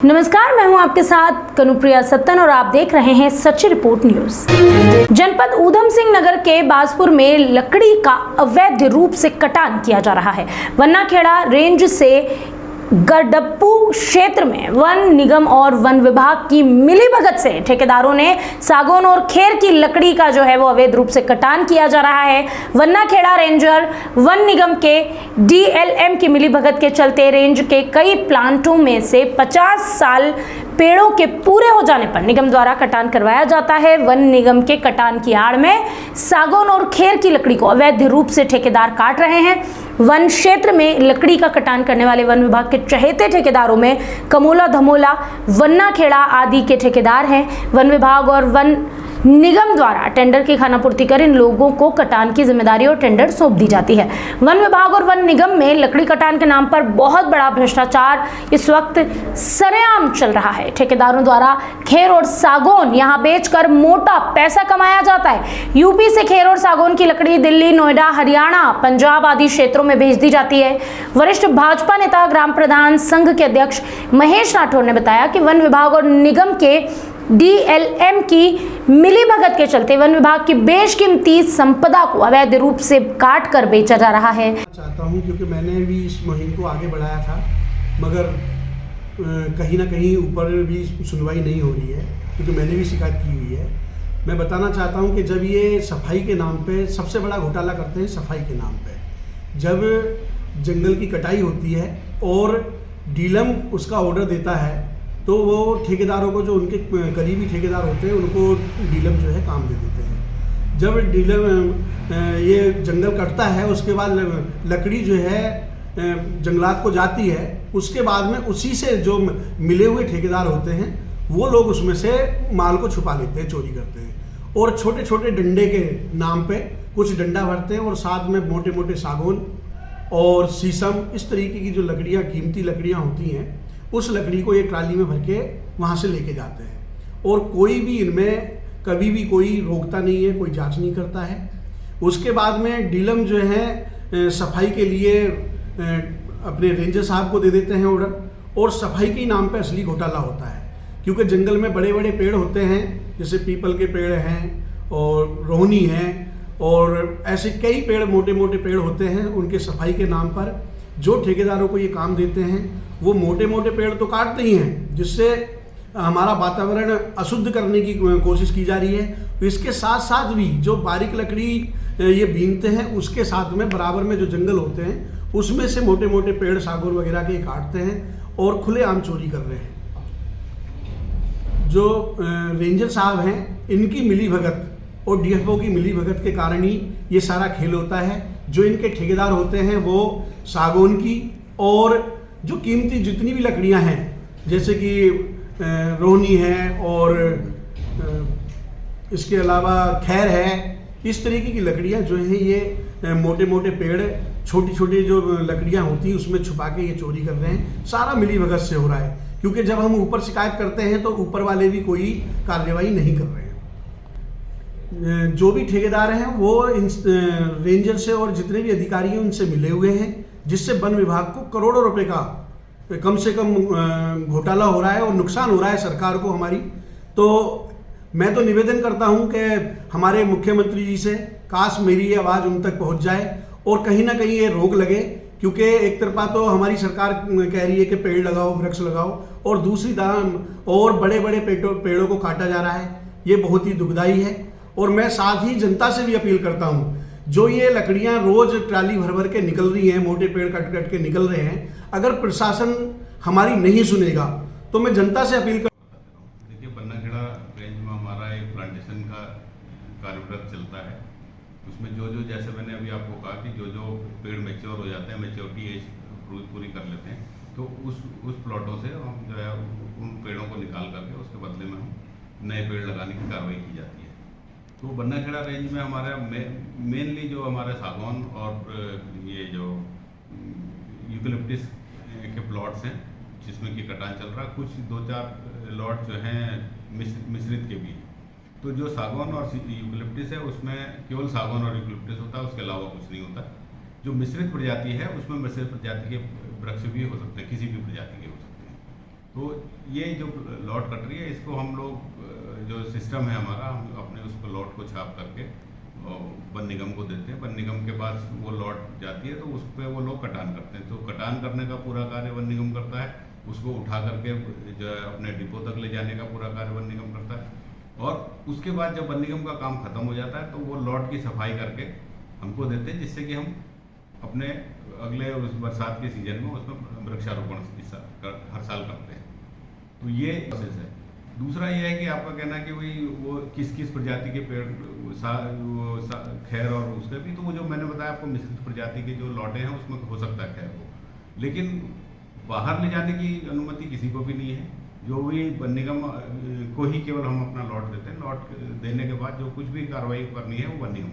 नमस्कार, मैं हूं आपके साथ कनुप्रिया सत्तन और आप देख रहे हैं सच्ची रिपोर्ट न्यूज। जनपद ऊधम सिंह नगर के बाजपुर में लकड़ी का अवैध रूप से कटान किया जा रहा है। वन्नाखेड़ा रेंज से गडप्पू क्षेत्र में वन निगम और वन विभाग की मिलीभगत से ठेकेदारों ने सागौन और खेर की लकड़ी का जो है वो अवैध रूप से कटान किया जा रहा है। वन्नाखेड़ा रेंजर वन निगम के डीएलएम की मिलीभगत के चलते रेंज के कई प्लांटों में से 50 साल पेड़ों के पूरे हो जाने पर निगम द्वारा कटान करवाया जाता है। वन निगम के कटान की आड़ में सागौन और खेर की लकड़ी को अवैध रूप से ठेकेदार काट रहे हैं। वन क्षेत्र में लकड़ी का कटान करने वाले वन विभाग के चहेते ठेकेदारों में कमोला, धमोला, वन्नाखेड़ा आदि के ठेकेदार हैं। वन विभाग और वन निगम द्वारा टेंडर की खानापूर्ति कर इन लोगों को कटान की जिम्मेदारी और टेंडर सौंप दी जाती है। वन विभाग और वन निगम में लकड़ी कटान के नाम पर बहुत बड़ा भ्रष्टाचार इस वक्त सरेआम चल रहा है। ठेकेदारों द्वारा खेर और सागौन यहां बेचकर मोटा पैसा कमाया जाता है। यूपी से खेर और सागौन की लकड़ी दिल्ली, नोएडा, हरियाणा, पंजाब आदि क्षेत्रों में भेज दी जाती है। वरिष्ठ भाजपा नेता ग्राम प्रधान संघ के अध्यक्ष महेश राठौर ने बताया कि वन विभाग और निगम के डीएलएम की मिलीभगत के चलते वन विभाग की बेशकीमती संपदा को अवैध रूप से काट कर बेचा जा रहा है। चाहता हूं क्योंकि मैंने भी इस मुहिम को आगे बढ़ाया था, मगर कहीं ना कहीं ऊपर भी सुनवाई नहीं हो रही है, क्योंकि मैंने भी शिकायत की हुई है। मैं बताना चाहता हूं कि जब ये सफाई के नाम पे सबसे बड़ा घोटाला करते हैं, सफाई के नाम पे जब जंगल की कटाई होती है और डीलम उसका ऑर्डर देता है तो वो ठेकेदारों को, जो उनके करीबी ठेकेदार होते हैं, उनको डीलम जो है काम दे देते हैं। जब डीलम ये जंगल कटता है उसके बाद लकड़ी जो है जंगलात को जाती है, उसके बाद में उसी से जो मिले हुए ठेकेदार होते हैं वो लोग उसमें से माल को छुपा लेते हैं, चोरी करते हैं और छोटे छोटे डंडे के नाम पे कुछ डंडा भरते हैं और साथ में मोटे मोटे सागौन और शीशम, इस तरीके की जो लकड़ियाँ, कीमती लकड़ियाँ होती हैं, उस लकड़ी को एक ट्राली में भर के वहाँ से लेके जाते हैं और कोई भी इनमें कभी भी कोई रोकता नहीं है, कोई जांच नहीं करता है। उसके बाद में डीलम जो है सफाई के लिए अपने रेंजर साहब को दे देते हैं ऑर्डर, और सफाई के नाम पे असली घोटाला होता है। क्योंकि जंगल में बड़े बड़े पेड़ होते हैं, जैसे पीपल के पेड़ हैं और रोहनी हैं और ऐसे कई पेड़, मोटे मोटे पेड़ होते हैं। उनके सफाई के नाम पर जो ठेकेदारों को ये काम देते हैं वो मोटे मोटे पेड़ तो काटते ही हैं, जिससे हमारा वातावरण अशुद्ध करने की कोशिश की जा रही है। तो इसके साथ साथ भी जो बारीक लकड़ी ये बीनते हैं, उसके साथ में बराबर में जो जंगल होते हैं उसमें से मोटे मोटे पेड़, सागौन वगैरह के काटते हैं और खुलेआम चोरी कर रहे हैं। जो रेंजर साहब हैं, इनकी मिलीभगत और डीएफओ की मिलीभगत के कारण ही ये सारा खेल होता है। जो इनके ठेकेदार होते हैं वो सागौन की और जो कीमती जितनी भी लकड़ियां हैं, जैसे कि रोहनी है और इसके अलावा खैर है, इस तरीके की लकड़ियां जो हैं ये मोटे मोटे पेड़, छोटी छोटी जो लकड़ियां होती हैं उसमें छुपा के ये चोरी कर रहे हैं। सारा मिलीभगत से हो रहा है, क्योंकि जब हम ऊपर शिकायत करते हैं तो ऊपर वाले भी कोई कार्रवाई नहीं कर रहे हैं। जो भी ठेकेदार हैं वो इन रेंजर से और जितने भी अधिकारी हैं उनसे मिले हुए हैं, जिससे वन विभाग को करोड़ों रुपए का कम से कम घोटाला हो रहा है और नुकसान हो रहा है सरकार को हमारी। तो मैं तो निवेदन करता हूं कि हमारे मुख्यमंत्री जी से काश मेरी ये आवाज़ उन तक पहुंच जाए और कहीं ना कहीं ये रोक लगे, क्योंकि एक तरफा तो हमारी सरकार कह रही है कि पेड़ लगाओ, वृक्ष लगाओ, और दूसरी तरफ और बड़े बड़े पेड़ों को काटा जा रहा है। ये बहुत ही दुखदायी है। और मैं साथ ही जनता से भी अपील करता हूँ, जो ये लकड़ियां रोज ट्राली भर भर के निकल रही हैं, मोटे पेड़ कट कट के निकल रहे हैं, अगर प्रशासन हमारी नहीं सुनेगा तो मैं जनता से अपील कर। देखिए, वन्नाखेड़ा रेंज में हमारा एक प्लांटेशन का कार्यक्रम चलता है। उसमें जो जैसे मैंने अभी आपको कहा कि जो पेड़ मैच्योर हो जाते हैं, मैच्योरिटी एज पूरी कर लेते हैं, तो उस प्लॉटों से हम जो है उन पेड़ों को निकाल करके उसके बदले में हम नए पेड़ लगाने की कार्रवाई की जाती है। तो वन्नाखेड़ा रेंज में हमारा मेनली जो हमारे सागौन और ये जो यूकेलिप्टस के प्लॉट्स हैं जिसमें कि कटान चल रहा है, कुछ 2-4 लॉट जो हैं मिश्रित के भी। तो जो सागौन और यूकेलिप्टस है उसमें केवल सागौन और यूकेलिप्टस होता है, उसके अलावा कुछ नहीं होता। जो मिश्रित प्रजाति है उसमें मिश्रित प्रजाति के वृक्ष भी हो सकते हैं, किसी भी प्रजाति के हो सकते हैं। तो ये जो लॉट कट रही है, इसको हम लोग जो सिस्टम है हमारा, हम अपने उसको लॉट को छाप करके वन निगम को देते हैं। वन निगम के पास वो लॉट जाती है तो उस पर वो लोग कटान करते हैं। तो कटान करने का पूरा कार्य वन निगम करता है, उसको उठा करके जो है अपने डिपो तक ले जाने का पूरा कार्य वन निगम करता है। और उसके बाद जब वन निगम का काम खत्म हो जाता है तो वो लॉट की सफाई करके हमको देते हैं, जिससे कि हम अपने अगले उस बरसात के सीजन में उसमें वृक्षारोपण हर साल करते हैं। तो ये प्रोसेस है। दूसरा ये है कि आपका कहना है कि भाई वो किस किस प्रजाति के पेड़ खैर और उसके भी, तो वो जो मैंने बताया आपको मिश्रित प्रजाति के जो लॉटे हैं उसमें हो सकता है खैर वो, लेकिन बाहर ले जाने की अनुमति किसी को भी नहीं है। जो भी वन निगम को ही केवल हम अपना लॉट देते हैं। लॉट देने के बाद जो कुछ भी कार्रवाई करनी है वो वन निगम